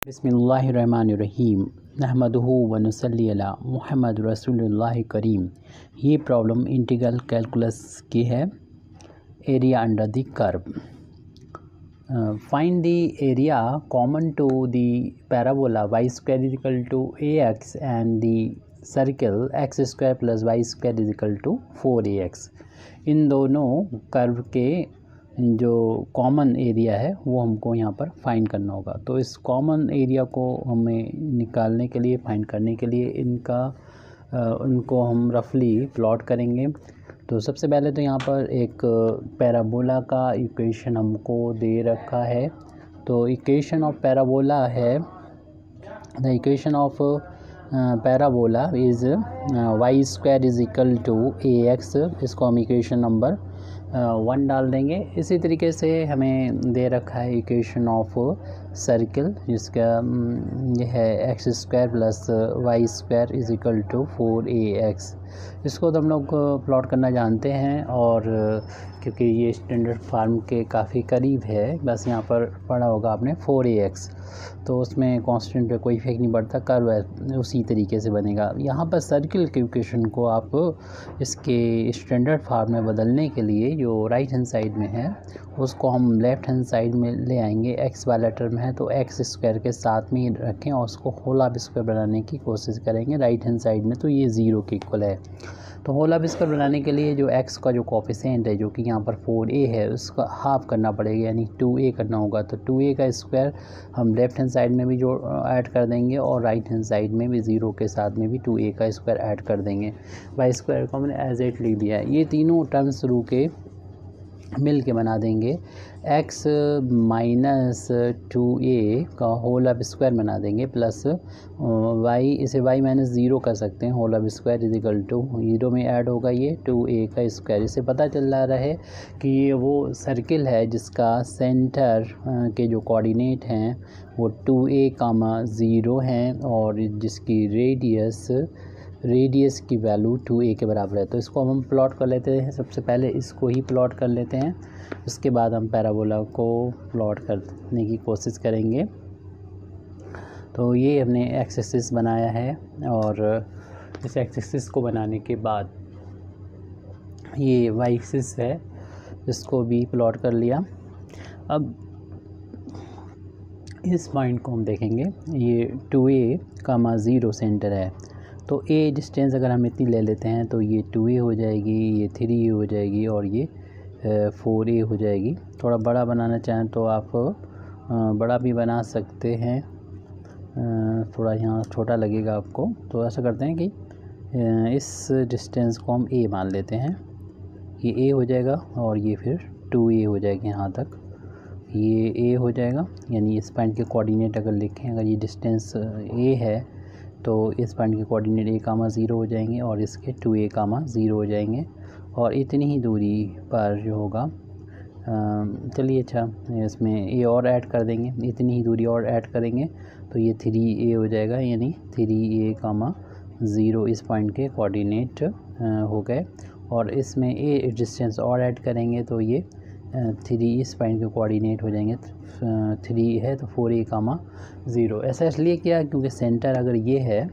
बिस्मिल्लाहिर्रहमानिर्रहीम नहमदुहु व नुसल्ली अला मुहम्मद रसूलुल्लाह करीम। ये प्रॉब्लम इंटीग्रल कैलकुलस की है। Area under the curve. Find the area common to the parabola y square is equal to a x and the circle x square plus y square is equal to 4ax। इन दोनों curve के जो common area है वो हमको यहाँ पर find करना होगा। तो इस कॉमन एरिया को हमें निकालने के लिए, फाइंड करने के लिए उनको हम रफली प्लॉट करेंगे। तो सबसे पहले तो यहाँ पर एक पैराबोला का इक्वेशन हमको दे रखा है। तो इक्वेशन ऑफ पैराबोला है, the equation of parabola is y square is equal to a x. इसको हम इक्वेशन नंबर 1 डाल देंगे। इसी तरीके से हमें दे रखा है इक्वेशन ऑफ सर्किल, जिसका ये है x square plus y square is equal to 4ax। इसको तो हम लोग प्लॉट करना जानते हैं, और क्योंकि ये स्टैंडर्ड फार्म के काफ़ी करीब है, बस यहाँ पर पढ़ा होगा आपने 4ax, तो उसमें कांस्टेंट पे कोई इफेक्ट नहीं पड़ता, कर्व उसी तरीके से बनेगा। यहाँ पर सर्किल के इक्वेशन को आप इसके स्टैंडर्ड फार्म में बदलने के लिए जो राइट हैंड साइड में है उसको हम लेफ़्ट हैंड साइड में ले आएंगे। एक्स वाला टर्म है तो एक्स स्क्वायर के साथ में ही रखें और उसको होल ऑफ स्क्वायर बनाने की कोशिश करेंगे राइट हैंड साइड में, तो ये 0 के इक्वल है। तो होल ऑफ स्क्वायर बनाने के लिए जो एक्स का जो कोफिशिएंट है, जो कि यहाँ पर 4a है, उसका हाफ करना पड़ेगा, यानी 2a करना होगा। तो 2a का स्क्वायर हम लेफ्ट हैंड साइड में भी जो ऐड कर देंगे और राइट हैंड साइड में भी 0 के साथ में भी 2a का स्क्वायर ऐड कर देंगे। वाई स्क्वायर को हमने एज एट लिख दिया है। ये तीनों टर्म्स शुरू के मिल के बना देंगे x माइनस 2a का होल ऑफ स्क्वायर बना देंगे, प्लस y, इसे y माइनस 0 कर सकते हैं, whole of square is equal to 0 में ऐड होगा ये 2a का स्क्वायर। इससे पता चल रहा है कि ये वो सर्किल है जिसका सेंटर के जो कोऑर्डिनेट हैं वो 2a, 0 हैं, और जिसकी रेडियस की वैल्यू 2a के बराबर है। तो इसको हम प्लॉट कर लेते हैं। सबसे पहले इसको ही प्लॉट कर लेते हैं, उसके बाद हम पैराबोला को प्लॉट करने की कोशिश करेंगे। तो ये हमने एक्स एक्सिस बनाया है, और इस एक्स एक्सिस को बनाने के बाद ये वाई एक्सिस है, इसको भी प्लॉट कर लिया। अब इस पॉइंट को हम देखेंगे, ये 2a, 0 सेंटर है, तो a डिस्टेंस अगर हम इतनी ले लेते हैं तो ये 2a हो जाएगी, ये 3a हो जाएगी, और ये 4a हो जाएगी। थोड़ा बड़ा बनाना चाहें तो आप बड़ा भी बना सकते हैं, थोड़ा यहाँ छोटा लगेगा आपको, तो ऐसा करते हैं कि इस डिस्टेंस को हम a मान लेते हैं। ये a हो जाएगा और ये फिर 2a हो जाएगी, यहाँ तक ये a हो जाएगा। यानी इस पॉइंट के कोऑर्डिनेट अगर लिखें, अगर ये डिस्टेंस a है तो इस पॉइंट के कोऑर्डिनेट a, 0 हो जाएंगे, और इसके 2a, 0 हो जाएंगे, और इतनी ही दूरी पर जो होगा, चलिए अच्छा इसमें a और ऐड कर देंगे, इतनी ही दूरी और ऐड करेंगे तो ये 3a हो जाएगा, यानी 3a, 0 इस पॉइंट के कोऑर्डिनेट हो गए। और इसमें a डिस्टेंस और ऐड करेंगे तो ये 3 इस पॉइंट के कोऑर्डिनेट हो जाएंगे, 3 है तो 4a, 0। ऐसा इसलिए किया क्योंकि सेंटर अगर ये है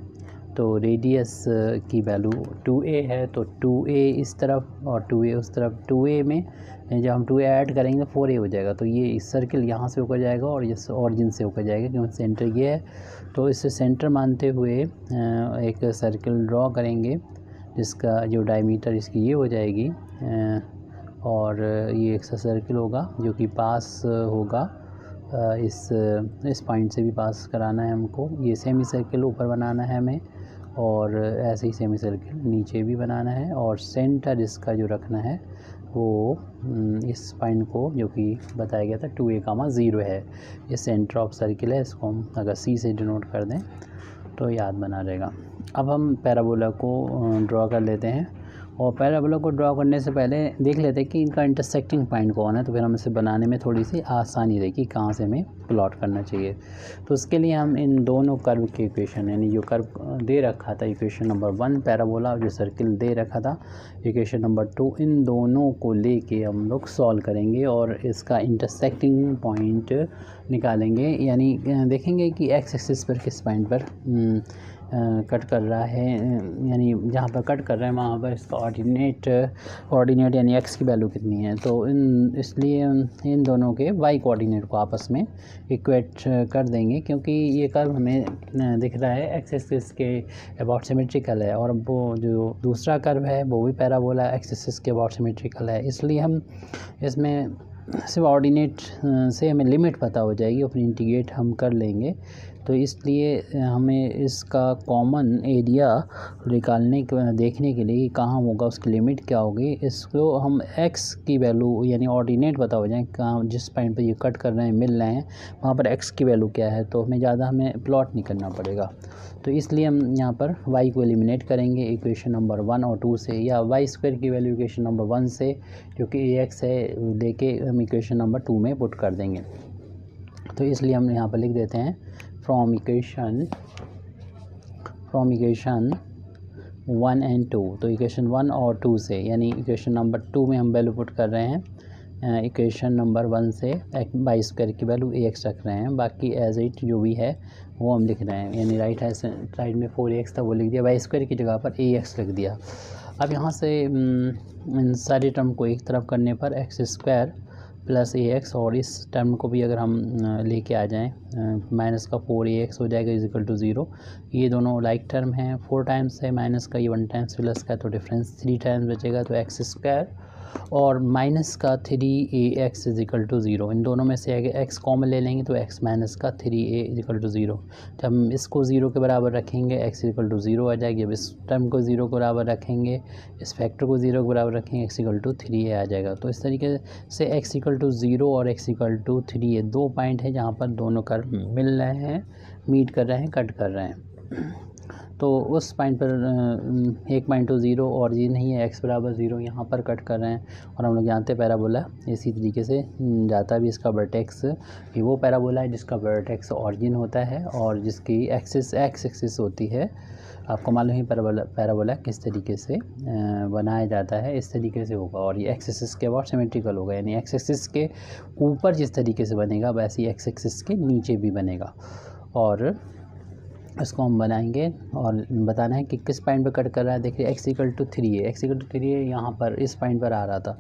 तो रेडियस की वैल्यू 2a है, तो 2a इस तरफ और 2a उस तरफ। 2a में जब हम 2a ऐड करेंगे तो 4a हो जाएगा, तो ये इस सर्किल यहाँ से होकर जाएगा और इस ऑरिजिन से होकर जाएगा, क्योंकि सेंटर ये है। तो इसे सेंटर मानते हुए एक सर्किल ड्रॉ करेंगे, जिसका जो डायमीटर इसकी ये हो जाएगी, और ये एक सर्किल होगा जो कि पास होगा इस पॉइंट से भी पास कराना है हमको। ये सेमी सर्किल ऊपर बनाना है हमें, और ऐसे ही सेमी सर्किल नीचे भी बनाना है, और सेंटर इसका जो रखना है वो इस पॉइंट को, जो कि बताया गया था 2a, 0 है, ये सेंटर ऑफ सर्किल है। इसको हम अगर c से डिनोट कर दें तो याद बना रहेगा। अब हम पैराबोला को ड्रॉ कर लेते हैं। और पैराबोला को ड्रॉ करने से पहले देख लेते हैं कि इनका इंटरसेक्टिंग पॉइंट कौन है, तो फिर हम इसे बनाने में थोड़ी सी आसानी रहेगी कहाँ से हमें प्लॉट करना चाहिए। तो उसके लिए हम इन दोनों कर्व के इक्वेशन, यानी जो कर्व दे रखा था इक्वेशन नंबर 1 पैराबोला, जो सर्किल दे रखा था इक्वेशन नंबर 2, इन दोनों को लेके हम लोग सॉल्व करेंगे और इसका इंटरसेक्टिंग पॉइंट निकालेंगे। यानी देखेंगे कि एक्स एक्सिस पर किस पॉइंट पर कट कर रहा है, यानी जहाँ पर कट कर रहा है वहाँ पर इसका कोऑर्डिनेट यानी एक्स की वैल्यू कितनी है। तो इसलिए इन दोनों के वाई कोऑर्डिनेट को आपस में इक्वेट कर देंगे, क्योंकि ये कर्व हमें दिख रहा है एक्स एक्सिस के अबाउट सिमेट्रिकल है, और वो जो दूसरा कर्व है वो भी पैराबोला एक्स एक्सिस के अबाउट सिमेट्रिकल है। इसलिए हम इसमें सिर्फ ऑर्डिनेट से हमें लिमिट पता हो जाएगी और फिर इंटीग्रेट हम कर लेंगे। तो इसलिए हमें इसका कॉमन एरिया निकालने के देखने के लिए कहाँ होगा, उसकी लिमिट क्या होगी, इसको हम एक्स की वैल्यू यानी ऑर्डिनेट पता हो जाए कहाँ जिस पॉइंट पर ये कट कर रहे हैं मिल रहे हैं वहाँ पर एक्स की वैल्यू क्या है, तो हमें प्लॉट नहीं करना पड़ेगा। तो इसलिए हम यहाँ पर y को एलिमिनेट करेंगे इक्वेशन नंबर 1 और 2 से, या वाई स्क्वायर की वैल्यू इक्वेशन नंबर 1 से जो कि ax है लेके हम इक्वेशन नंबर 2 में पुट कर देंगे। तो इसलिए हम यहाँ पर लिख देते हैं फ्रॉम इक्वेशन 1 एंड 2। तो इक्वेशन 1 और 2 से, यानी इक्वेशन नंबर 2 में हम वैल्यू पुट कर रहे हैं इक्वेशन नंबर 1 से वाई स्क्वायर की वैल्यू ax रख रहे हैं, बाकी एज इट जो भी है वो हम लिख रहे हैं। यानी राइट साइड में 4ax था वो लिख दिया, वाई स्क्वायर की जगह पर ax लिख दिया। अब यहाँ से इन सारी टर्म को एक तरफ करने पर एक्स स्क्वायर प्लस ax, और इस टर्म को भी अगर हम लेके आ जाएं माइनस का 4ax हो जाएगा इजिकल टू 0। ये दोनों लाइक टर्म हैं, 4 टाइम्स है माइनस का, ये 1 टाइम्स प्लस का, तो डिफरेंस 3 टाइम्स बचेगा। तो एक्स स्क्वायर और माइनस का 3ax इजिकल टू 0, इन दोनों में से अगर x कॉमन ले लेंगे तो x माइनस का 3a इजिकल टू 0। जब हम इसको 0 के बराबर रखेंगे x इजिकल टू 0 आ जाएगी। जब इस टर्म को 0 के बराबर रखेंगे, इस फैक्टर को 0 के बराबर रखेंगे, x इजिकल टू 3a आ जाएगा। तो इस तरीके से x इजिकल टू 0 और x इजिकल टू 3a दो पॉइंट है जहाँ पर दोनों कर्व मिल रहे हैं, मीट कर रहे हैं, कट कर रहे हैं। तो उस पॉइंट पर 1 पॉइंट टू 0 और ये नहीं है x बराबर 0, यहाँ पर कट कर रहे हैं। और हम लोग जानते हैं पैराबोला इसी तरीके से जाता भी, इसका वर्टेक्स ये वो पैराबोला है जिसका वर्टेक्स ऑरिजिन होता है और जिसकी एक्सिस एक्स एक्सिस होती है। आपको मालूम ही पैराबोला किस तरीके से बनाया जाता है, इस तरीके से होगा, और ये एक्स एक्सिस के अबाउट सिमेट्रिकल होगा, यानी एक्स एक्सिस के ऊपर जिस तरीके से बनेगा वैसे ही एक्स एक्सिस के नीचे भी बनेगा। और इसको हम बनाएंगे और बताना है कि किस पॉइंट पर कट कर रहा है। देखिए x इक्वल टू 3 है, x इक्वल टू 3 है, यहाँ पर इस पॉइंट पर आ रहा था,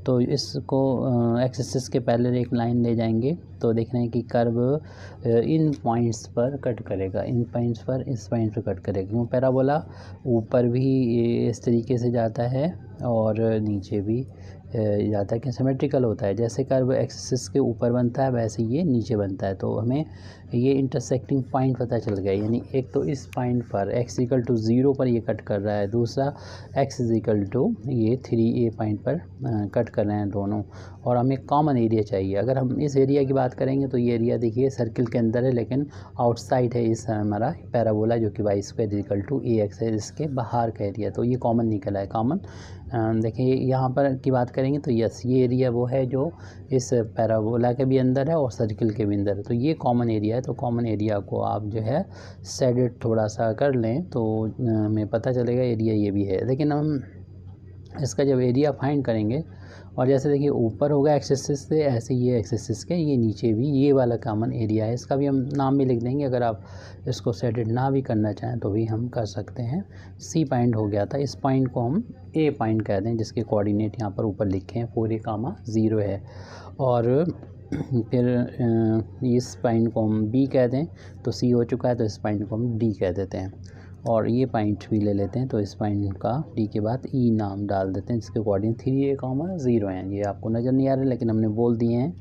तो इसको एक्स एक्सिस के पैरेलल एक लाइन ले जाएंगे। तो देख रहे हैं कि कर्व इन पॉइंट्स पर कट करेगा, इन पॉइंट्स पर इस पॉइंट पर कट करेगा, क्योंकि पैराबोला ऊपर भी इस तरीके से जाता है और नीचे भी जाता है, कि सिमेट्रिकल होता है। जैसे कर्व एक्सिस के ऊपर बनता है वैसे ये नीचे बनता है। तो हमें ये इंटरसेक्टिंग पॉइंट पता चल गया, यानी एक तो इस पॉइंट पर x इक्वल टू 0 पर ये कट कर रहा है, दूसरा x इक्वल टू ये 3a पॉइंट पर कट कर रहे हैं दोनों, और हमें कॉमन एरिया चाहिए। अगर हम इस एरिया की बात करेंगे तो ये एरिया देखिए सर्किल के अंदर है लेकिन आउटसाइड है इस हमारा पैराबोला, जो कि y square equal to ax है, इसके बाहर का एरिया, तो ये कॉमन निकला है। कॉमन देखिए यहाँ पर की बात करेंगे तो यस, ये एरिया वो है जो इस पैराबोला के भी अंदर है और सर्किल के भी अंदर है, तो ये कॉमन एरिया है। तो कॉमन एरिया को आप जो है शेडेड थोड़ा सा कर लें तो हमें पता चलेगा एरिया ये भी है। लेकिन हम इसका जब एरिया फाइंड करेंगे, और जैसे देखिए ऊपर होगा एक्स एक्सिस से, ऐसे ये एक्स एक्सिस के ये नीचे भी ये वाला कॉमन एरिया है, इसका भी हम नाम भी लिख देंगे। अगर आप इसको शेडेड ना भी करना चाहें तो भी हम कर सकते हैं। सी पॉइंट हो गया था, इस पॉइंट को हम ए पॉइंट कह दें, जिसके कोऑर्डिनेट यहाँ पर ऊपर लिखे हैं 4a, 0 है। और फिर इस पॉइंट को हम बी कह दें, तो सी हो चुका है, तो इस पॉइंट को हम डी कह देते हैं। और ये पॉइंट भी ले लेते हैं, तो इस पॉइंट का डी के बाद ई नाम डाल देते हैं, जिसके कोऑर्डिनेट 3a, 0 हैं। ये आपको नज़र नहीं आ रहे लेकिन हमने बोल दिए हैं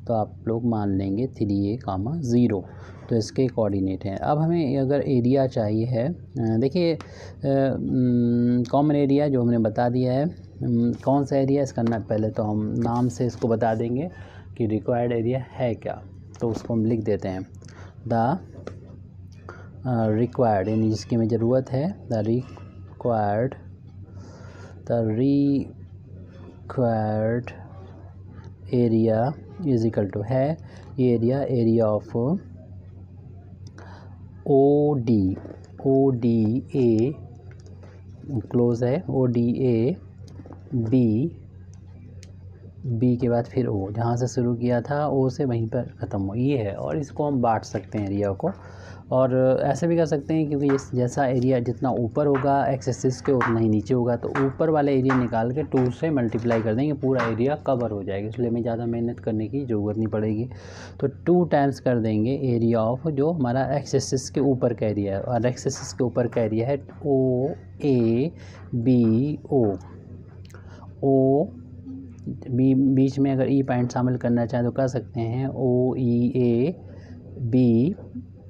तो आप लोग मान लेंगे 3a, 0, तो इसके कोऑर्डिनेट हैं। अब हमें अगर एरिया चाहिए है, देखिए कॉमन एरिया जो हमने बता दिया है, कौन सा एरिया इसका ना, पहले तो हम नाम से इसको बता देंगे कि रिक्वायर्ड एरिया है क्या, तो उसको हम लिख देते हैं द रिक्वायर्ड, यानी जिसकी हमें ज़रूरत है, the required the required area is equal to है ये area of O D A close है, ओ डी ए बी के बाद फिर ओ, जहाँ से शुरू किया था ओ से वहीं पर ख़त्म हो, ये है। और इसको हम बांट सकते हैं एरिया को, और ऐसे भी कर सकते हैं क्योंकि जैसा एरिया जितना ऊपर होगा एक्स एक्सिस के उतना ही नीचे होगा, तो ऊपर वाला एरिया निकाल के 2 से मल्टीप्लाई कर देंगे, पूरा एरिया कवर हो जाएगा, इसलिए हमें ज़्यादा मेहनत करने की ज़रूरत नहीं पड़ेगी। तो 2 टाइम्स कर देंगे एरिया ऑफ जो हमारा एक्स एक्सिस के ऊपर का एरिया है, और एक्स एक्सिस के ऊपर का एरिया है ओ ए बी ओ बीच में अगर ई पॉइंट शामिल करना चाहें तो कर सकते हैं, ओ ई ए बी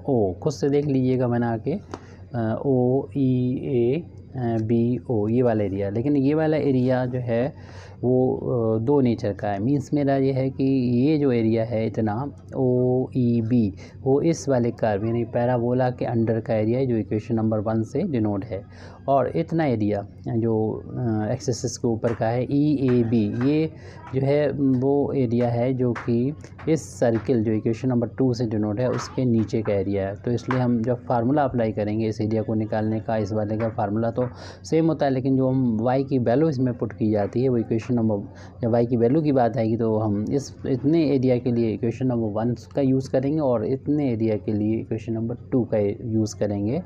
ओ, खुद से देख लीजिएगा बना के, ओ ई ए बी ओ, ये वाला एरिया। लेकिन ये वाला एरिया जो है वो 2 नेचर का है, मीन्स मेरा ये है कि ये जो एरिया है इतना ओ ई बी, वो इस वाले कर्व यानी पैराबोला के अंडर का एरिया है जो इक्वेशन नंबर 1 से डिनोट है, और इतना एरिया जो एक्स एक्सिस के ऊपर का है ई ए बी, ये जो है वो एरिया है जो कि इस सर्किल जो इक्वेशन नंबर 2 से डिनोट है उसके नीचे का एरिया है। तो इसलिए हम जब फार्मूला अप्लाई करेंगे इस एरिया को निकालने का, इस वाले का फार्मूला तो सेम होता है, लेकिन जो हम y की वैल्यू इसमें पुट की जाती है वो इक्वेशन नंबर, जब y की वैल्यू की बात आएगी तो हम इतने एरिया के लिए इक्वेशन नंबर 1 का यूज़ करेंगे और इतने एरिया के लिए इक्वेशन नंबर 2 का यूज़ करेंगे।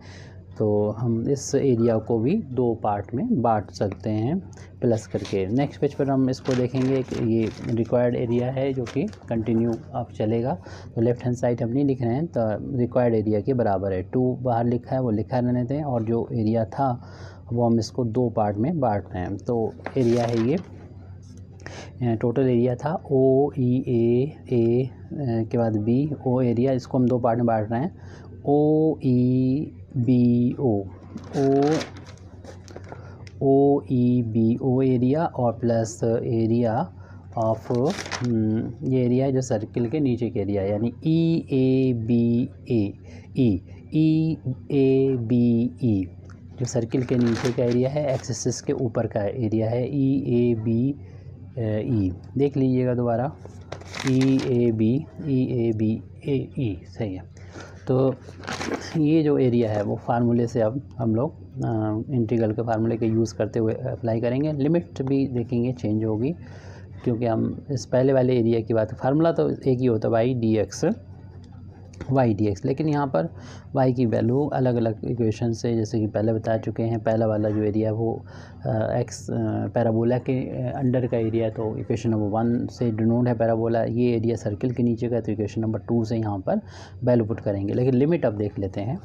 तो हम इस एरिया को भी 2 पार्ट में बांट सकते हैं प्लस करके। नेक्स्ट पेज पर हम इसको देखेंगे कि ये रिक्वायर्ड एरिया है जो कि कंटिन्यू अब चलेगा, तो लेफ्ट हैंड साइड हम नहीं लिख रहे हैं, तो रिक्वायर्ड एरिया के बराबर है 2 बाहर लिखा है वो लिखा रहने दें, और जो एरिया था वो हम इसको 2 पार्ट में बांट रहे हैं। तो एरिया है ये टोटल एरिया था ओ ई ए के बाद बी ओ एरिया, इसको हम 2 पार्ट में बांट रहे हैं, ओ ई बी ओ एरिया और प्लस एरिया ऑफ ये एरिया है जो सर्किल के नीचे के एरिया यानी ई ए बी ई जो सर्किल के नीचे का एरिया है, एक्स एक्सिस के ऊपर का एरिया है ई ए बी ई, देख लीजिएगा दोबारा ई ए बी ई सही है। तो ये जो एरिया है वो फार्मूले से अब हम लोग इंटीग्रल के फार्मूले के यूज़ करते हुए अप्लाई करेंगे। लिमिट भी देखेंगे चेंज होगी क्योंकि हम इस पहले वाले एरिया की बात, फार्मूला तो एक ही होता है वाई डी एक्स, लेकिन यहाँ पर y की वैल्यू अलग अलग इक्वेशन से, जैसे कि पहले बता चुके हैं, पहला वाला जो एरिया है वो एक्स पैराबोला के अंडर का एरिया, तो इक्वेशन नंबर 1 से डिनोट है पैराबोला, ये एरिया सर्किल के नीचे का, तो इक्वेशन नंबर 2 से यहाँ पर वैल्यू पुट करेंगे। लेकिन लिमिट अब देख लेते हैं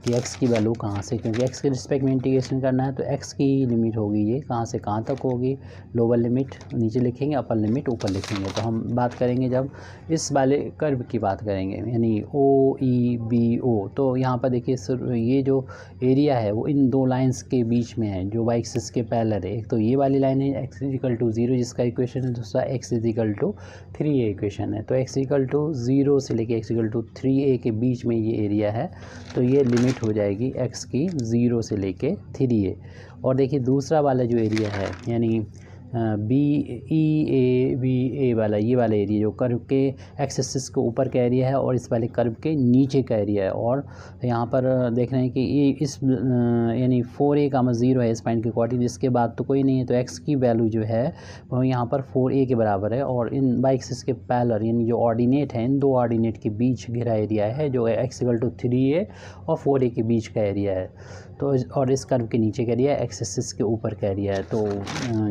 कि x की वैल्यू कहाँ से, क्योंकि x के रिस्पेक्ट में इंटीग्रेशन करना है, तो x की लिमिट होगी ये कहाँ से कहाँ तक होगी, लोअर लिमिट नीचे लिखेंगे, अपर लिमिट ऊपर लिखेंगे। तो हम बात करेंगे जब इस वाले कर्व की बात करेंगे यानी ओ ई बी ओ, तो यहाँ पर देखिए ये जो एरिया है वो इन 2 लाइंस के बीच में है जो y एक्सिस के पैरेलल है। एक तो ये वाली लाइन है x इक्वल टू 0 जिसका इक्वेशन है, दूसरा x equal to 3a equation है। तो x इक्वल टू 0 से लेके x इक्वल टू 3a के बीच में ये एरिया है, तो ये लिमिट हो जाएगी x की 0 से लेके 3a। और देखिए दूसरा वाला जो एरिया है यानी बी ए वाला, ये वाला एरिया जो कर्व के एक्स एक्सिस के ऊपर का एरिया है और इस वाले कर्व के नीचे का एरिया है। और यहाँ पर देख रहे हैं कि ये इस यानी 4a का 0 है इस पॉइंट के कोऑर्डिनेट, जिसके बाद तो कोई नहीं है, तो x की वैल्यू जो है वो यहाँ पर 4a के बराबर है। और इन y एक्सिस के पैरेलल यानी जो ऑर्डिनेट है, इन 2 ऑर्डिनेट के बीच घिरा एरिया है जो x इक्वल टू 3a और 4a के बीच का एरिया है। तो और इस कर्व के नीचे का एरिया एक्स एक्सिस के ऊपर का एरिया है, तो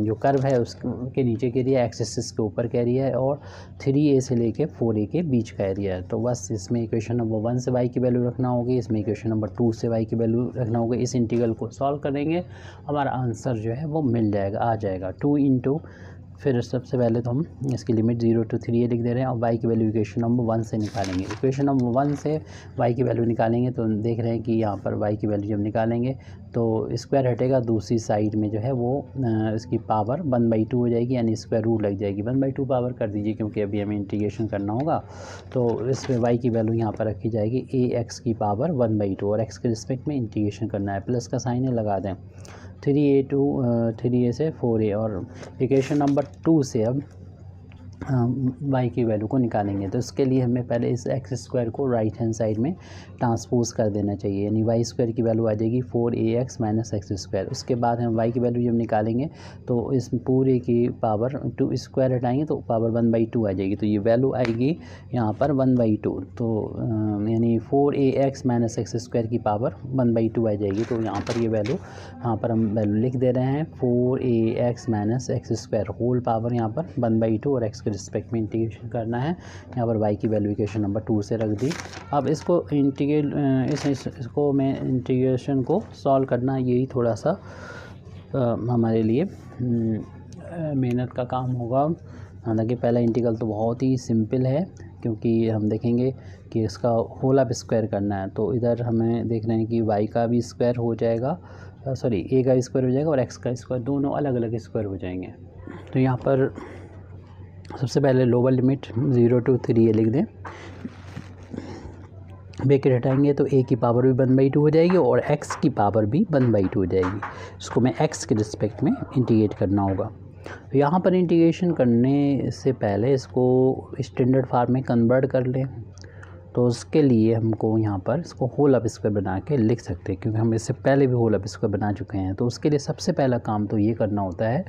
जो कर्व है उसके नीचे का एरिया एक्स एक्सिस के ऊपर का एरिया है और 3a से लेके 4a के बीच का एरिया है। तो बस इसमें इक्वेशन नंबर 1 से y की वैल्यू रखना होगी, इसमें इक्वेशन नंबर 2 से y की वैल्यू रखना होगी। इस इंटीग्रल को सॉल्व करेंगे, हमारा आंसर जो है वो मिल जाएगा, आ जाएगा 2 इंटू, फिर सबसे पहले तो हम इसकी लिमिट 0 to 3a लिख दे रहे हैं और y की वैल्यू इक्वेशन नंबर 1 से निकालेंगे। इक्वेशन नंबर 1 से y की वैल्यू निकालेंगे तो देख रहे हैं कि यहाँ पर y की वैल्यू जब निकालेंगे तो स्क्वायर हटेगा, दूसरी साइड में जो है वो इसकी पावर 1/2 हो जाएगी, यानी स्क्वायर रूट लग जाएगी। 1/2 पावर कर दीजिए क्योंकि अभी हमें इंटीग्रेशन करना होगा, तो इसमें y की वैल्यू यहाँ पर रखी जाएगी ax की पावर 1/2 और x के रिस्पेक्ट में इंटीग्रेशन करना है, प्लस का साइन है लगा दें। 3a से 4a, और इक्वेशन नंबर 2 से अब y की वैल्यू को निकालेंगे। तो इसके लिए हमें पहले इस एक्स स्क्वायर को राइट हैंड साइड में ट्रांसपोज कर देना चाहिए, यानी वाई स्क्वायर की वैल्यू आ जाएगी 4ax माइनस एक्स स्क्वायर। उसके बाद हम y की वैल्यू जब निकालेंगे तो इस पूरे की पावर 2 स्क्वायर हटाएंगे तो पावर 1/2 आ जाएगी, तो ये वैल्यू आएगी यहाँ पर 1/2। तो यानी 4ax माइनस एक्स स्क्वायर की पावर 1/2 आ जाएगी। तो यहाँ पर ये वैल्यू, यहाँ पर हम वैल्यू लिख दे रहे हैं 4ax minus x square whole power यहाँ पर 1/2, और x के रिस्पेक्ट में इंटीग्रेशन करना है। यहाँ पर y की वैल्यू इक्वेशन नंबर 2 से रख दी। अब इसको इसको मैं इंटीग्रेशन को सॉल्व करना, यही थोड़ा सा हमारे लिए मेहनत का काम होगा। हालांकि पहला इंटीग्रल तो बहुत ही सिंपल है, क्योंकि हम देखेंगे कि इसका होल ऑफ स्क्वायर करना है। तो इधर हमें देख रहे हैं कि y का भी स्क्वायर हो जाएगा, सॉरी a का स्क्वायर हो जाएगा और x का स्क्वायर, दोनों अलग अलग स्क्वायर हो जाएंगे। तो यहाँ पर सबसे पहले लोअर लिमिट 0 to 3a लिख दें, ब्रैकेट हटाएंगे तो a की पावर भी 1/2 हो जाएगी और x की पावर भी 1/2 हो जाएगी। इसको मैं x के रिस्पेक्ट में इंटीग्रेट करना होगा। तो यहाँ पर इंटीग्रेशन करने से पहले इसको स्टैंडर्ड फॉर्म में कन्वर्ट कर लें। तो उसके लिए हमको यहाँ पर इसको होल ऑफ स्क्वायर बना के लिख सकते हैं, क्योंकि हम इससे पहले भी होल ऑफ स्क्वायर बना चुके हैं। तो उसके लिए सबसे पहला काम तो ये करना होता है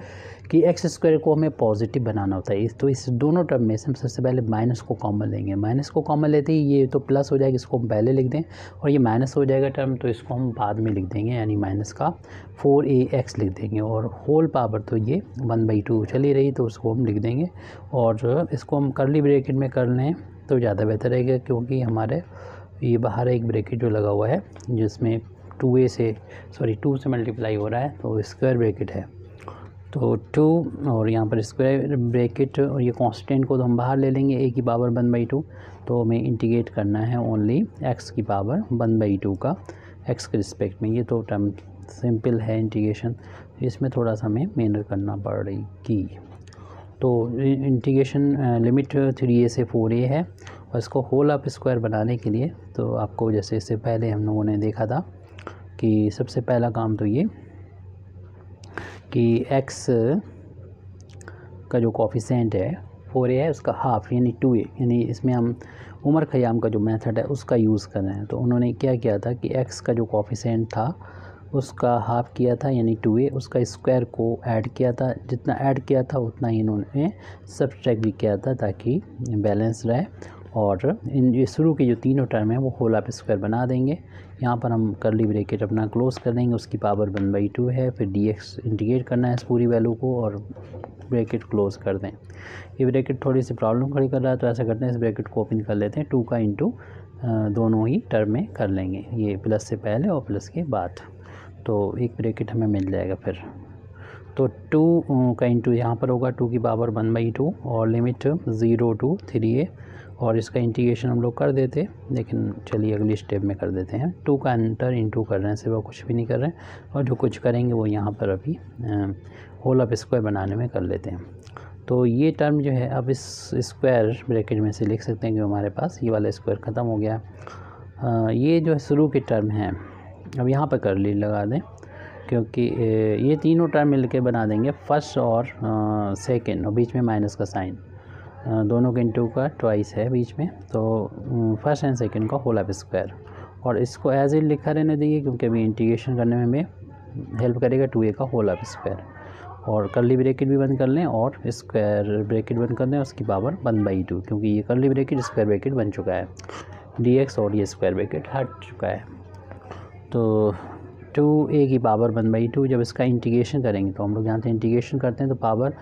कि एक्स स्क्वायर को हमें पॉजिटिव बनाना होता है। तो इस दोनों टर्म में से हम सबसे पहले माइनस को कॉमन लेंगे। माइनस को कॉमन लेते ही ये तो प्लस हो जाएगा, इसको हम पहले लिख दें, और ये माइनस हो जाएगा टर्म तो इसको हम बाद में लिख देंगे, यानी माइनस का 4ax लिख देंगे। और होल पावर तो ये 1/2 चली रही, तो उसको हम लिख देंगे। और इसको हम कर्ली ब्रैकेट में कर लें तो ज़्यादा बेहतर रहेगा, क्योंकि हमारे ये बाहर एक ब्रैकेट जो लगा हुआ है जिसमें 2 से मल्टीप्लाई हो रहा है, तो स्क्वायर ब्रैकेट है। तो 2 और यहाँ पर स्क्वायर ब्रैकेट, और ये कांस्टेंट को तो हम बाहर ले लेंगे, a की पावर 1/2। तो हमें इंटीग्रेट करना है ओनली x की पावर 1/2 का x के रिस्पेक्ट में। ये तो टर्म सिंपल है इंटीग्रेशन, इसमें थोड़ा सा हमें मेहनत करना पड़ेगी। तो इंटीग्रेशन लिमिट 3a से 4a है, और इसको होल ऑफ स्क्वायर बनाने के लिए तो आपको जैसे इससे पहले हम लोगों ने देखा था कि सबसे पहला काम तो ये कि x का जो कोफिशिएंट है 4a है, उसका हाफ यानी 2a, यानी इसमें हम उमर खयाम का जो मेथड है उसका यूज़ कर रहे हैं। तो उन्होंने क्या किया था कि x का जो कोफिशिएंट था उसका हाफ किया था यानी 2a, उसका स्क्वायर को ऐड किया था, जितना ऐड किया था उतना ही इन्होंने सब्ट्रैक्ट भी किया था ताकि बैलेंस रहे। और इन ये शुरू के जो तीनों टर्म है वो होल ऑफ स्क्वायर बना देंगे। यहाँ पर हम कर्ली ब्रैकेट अपना क्लोज कर देंगे, उसकी पावर 1/2 है, फिर dx इंटीग्रेट करना है इस पूरी वैल्यू को और ब्रैकेट क्लोज कर दें। ये ब्रैकेट थोड़ी सी प्रॉब्लम खड़ी कर रहा है, तो ऐसा करते हैं इस ब्रैकेट को ओपन कर लेते हैं, 2 का इंटू दोनों ही टर्म में कर लेंगे, ये प्लस से पहले और प्लस के बाद। तो एक ब्रैकेट हमें मिल जाएगा फिर। तो 2 का इंटू यहाँ पर होगा 2 की पावर 1/2 और लिमिट 0 to 3a, और इसका इंटीग्रेशन हम लोग कर देते, लेकिन चलिए अगली स्टेप में कर देते हैं। 2 का अंतर इंटू कर रहे हैं, सिवा कुछ भी नहीं कर रहे हैं, और जो कुछ करेंगे वो यहाँ पर अभी होल ऑफ स्क्वायर बनाने में कर लेते हैं। तो ये टर्म जो है अब इस स्क्वायर ब्रैकेट में से लिख सकते हैं कि हमारे पास ये वाला स्क्वायर ख़त्म हो गया। ये जो शुरू के टर्म हैं अब यहाँ पर कर्ली लगा दें, क्योंकि ये तीनों टर्म मिलके बना देंगे फर्स्ट और सेकंड, और बीच में माइनस का साइन, दोनों के इंटू का ट्वाइस है बीच में, तो फर्स्ट एंड सेकंड का होल ऑफ स्क्वायर। और इसको एज इट लिखा रहने दीजिए, क्योंकि अभी इंटीग्रेशन करने में हमें हेल्प करेगा 2a का होल ऑफ स्क्वायर। और कर्ली ब्रैकेट भी बंद कर लें और स्क्वायर ब्रैकेट बंद कर लें, उसकी पावर 1/2, क्योंकि ये कर्ली ब्रैकेट स्क्वायर ब्रैकेट बन चुका है, dx और ये स्क्वायर ब्रैकेट हट चुका है। तो 2a की पावर 1/2, जब इसका इंटीग्रेशन करेंगे तो हम लोग जानते हैं इंटीग्रेशन करते हैं तो पावर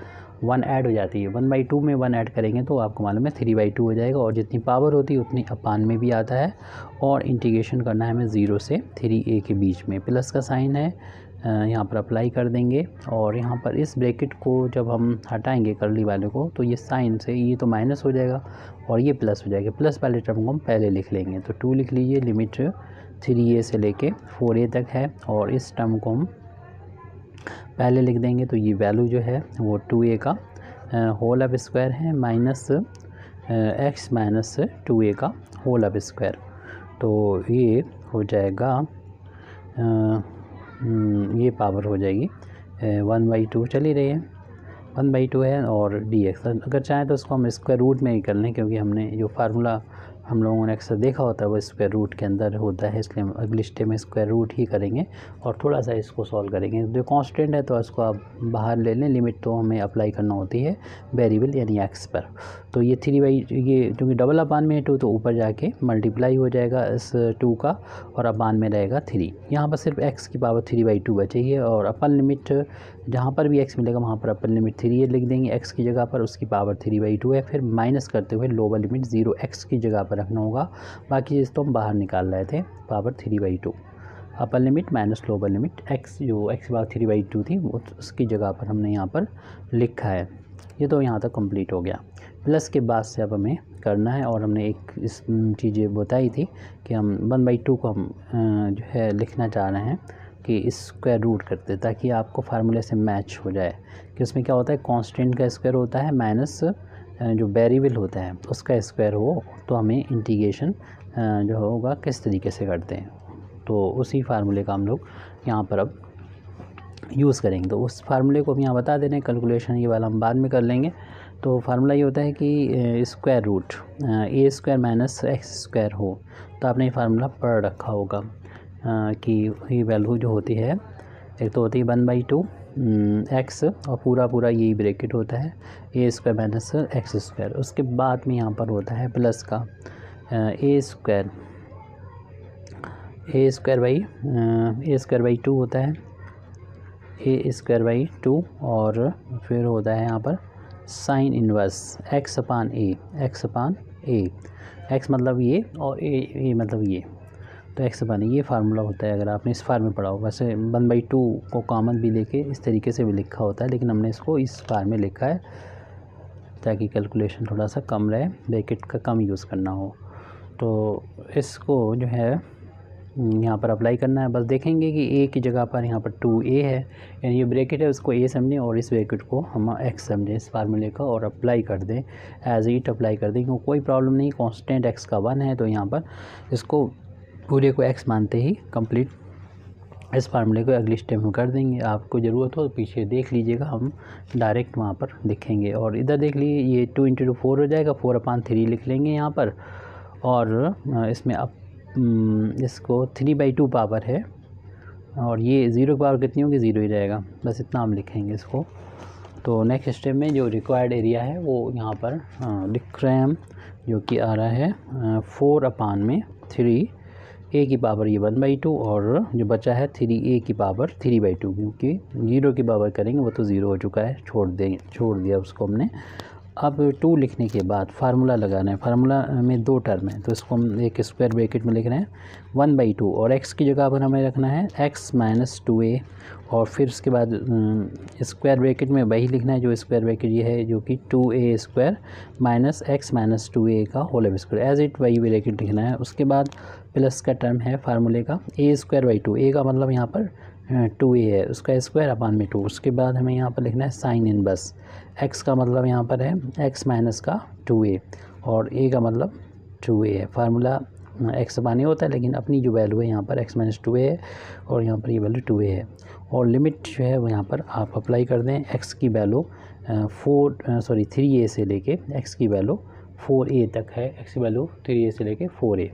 1 ऐड हो जाती है, 1/2 में 1 ऐड करेंगे तो आपको मालूम है 3/2 हो जाएगा, और जितनी पावर होती है उतनी अपान में भी आता है। और इंटीग्रेशन करना है हमें 0 से 3a के बीच में, प्लस का साइन है यहाँ पर अप्लाई कर देंगे। और यहाँ पर इस ब्रैकेट को जब हम हटाएंगे कर्ली वाले को, तो ये साइन से ये तो माइनस हो जाएगा और ये प्लस हो जाएगा, प्लस वाले टर्म को हम पहले लिख लेंगे। तो 2 लिख लीजिए, लिमिट 3a से लेके 4a तक है, और इस टर्म को हम पहले लिख देंगे। तो ये वैल्यू जो है वो 2a का होल ऑफ स्क्वायर है माइनस x माइनस 2a का होल ऑफ स्क्वायर। तो ये हो जाएगा ये पावर हो जाएगी 1/2 चल ही रही है, 1/2 है और dx। अगर चाहें तो उसको हम स्क्वायर रूट में ही कर लें, क्योंकि हमने जो फार्मूला हम लोगों ने अक्सर देखा होता है वो स्क्वायर रूट के अंदर होता है, इसलिए हम अगली स्टेप में स्क्वायर रूट ही करेंगे और थोड़ा सा इसको सॉल्व करेंगे। जो कांस्टेंट है तो इसको आप बाहर ले लें, लिमिट तो हमें अप्लाई करना होती है वेरिएबल यानी x पर। तो ये 3/, ये क्योंकि डबल अपान में है 2 तो ऊपर जाके मल्टीप्लाई हो जाएगा इस 2 का और अपान में रहेगा 3। यहाँ पर सिर्फ x की पावर 3/2 बचेगी और अपर लिमिट जहाँ पर भी x मिलेगा वहाँ पर अपर लिमिट 3 लिख देंगे x की जगह पर, उसकी पावर 3/2 है। फिर माइनस करते हुए लोअर लिमिट 0 x की जगह पर रखना होगा, बाकी चीज़ तो हम बाहर निकाल रहे थे, power 3/2 upper limit minus lower limit x, जो x की पावर 3/2 थी उसकी जगह पर हमने यहाँ पर लिखा है। ये तो यहाँ तक कंप्लीट हो गया। प्लस के बाद से अब हमें करना है, और हमने एक इस चीज़ बताई थी कि हम 1/2 को हम जो है लिखना चाह रहे हैं कि स्क्वायर रूट करते, ताकि आपको फार्मूले से मैच हो जाए कि उसमें क्या होता है, कांस्टेंट का स्क्वायर होता है माइनस जो वेरिएबल होता है उसका स्क्वायर हो, तो हमें इंटीग्रेशन जो होगा किस तरीके से करते हैं। तो उसी फार्मूले का हम लोग यहाँ पर अब यूज़ करेंगे। तो उस फार्मूले को हम यहाँ बता दे रहे हैं, कैलकुलेशन ये वाला हम बाद में कर लेंगे। तो फार्मूला ये होता है कि square root a² minus x² हो। तो आपने ये फार्मूला पढ़ रखा होगा कि ये वैल्यू जो होती है, एक तो होती है 1/2 x और पूरा ये ब्रैकेट होता है a² माइनस x²। उसके बाद में यहाँ पर होता है प्लस का a²/2 होता है a²/2 और फिर होता है यहाँ पर साइन इन्वर्स x/a, x मतलब ये और a मतलब ये, तो x/a ये फार्मूला होता है। अगर आपने इस फार्म में पढ़ा हो, वैसे 1/2 को कॉमन भी लेके इस तरीके से भी लिखा होता है, लेकिन हमने इसको इस फार्म में लिखा है ताकि कैलकुलेशन थोड़ा सा कम रहे, ब्रैकेट का कम यूज़ करना हो। तो इसको जो है यहाँ पर अप्लाई करना है। बस देखेंगे कि a की जगह पर यहाँ पर 2a है, यानी ये ब्रैकेट है उसको a समझें और इस ब्रैकेट को हम x समझें इस फार्मूले का, और अप्लाई कर दें एज इट अप्लाई कर दें, क्योंकि कोई प्रॉब्लम नहीं, कांस्टेंट x का 1 है। तो यहाँ पर इसको पूरे को x मानते ही कंप्लीट इस फार्मूले को अगली स्टेप में कर देंगे। आपको ज़रूरत हो तो पीछे देख लीजिएगा, हम डायरेक्ट वहाँ पर लिखेंगे। और इधर देख लीजिए, ये 2 × 2 4 हो जाएगा, 4/3 लिख लेंगे यहाँ पर, और इसमें अब इसको 3/2 पावर है और ये 0 की पावर कितनी होगी, 0 ही रहेगा, बस इतना हम लिखेंगे इसको। तो नेक्स्ट स्टेप में जो रिक्वायर्ड एरिया है वो यहाँ पर लिख रहे हैं हम, जो कि आ रहा है 4/3 a की पावर ये 1/2 और जो बचा है 3a की पावर 3/2, क्योंकि 0 की पावर करेंगे वो तो 0 हो चुका है, छोड़ दिया उसको हमने। अब 2 लिखने के बाद फार्मूला लगाना है। फार्मूला में 2 टर्म है, तो इसको हम एक स्क्वायर ब्रैकेट में लिख रहे हैं 1/2 और x की जगह पर हमें रखना है x माइनस 2a, और फिर उसके बाद स्क्वायर ब्रैकेट में वही लिखना है जो स्क्वायर ब्रैकेट ये है, जो कि 2a² minus x minus 2a का होल स्क्वायर, एज इट वही ब्रैकेट लिखना है। उसके बाद प्लस का टर्म है फार्मूले का a²/2, a का मतलब यहाँ पर 2a है, उसका स्क्वायर/2। उसके बाद हमें यहाँ पर लिखना है साइन इनवर्स, x का मतलब यहाँ पर है x माइनस का 2a और a का मतलब 2a है। फार्मूला x/a होता है, लेकिन अपनी जो वैल्यू है यहाँ पर x माइनस 2a है और यहाँ पर ये वैल्यू 2a है। और लिमिट जो है वो यहाँ पर आप अप्लाई कर दें, x की वैल्यू 3a से लेके x की वैल्यू 4a तक है, x की वैल्यू 3a से लेके 4a।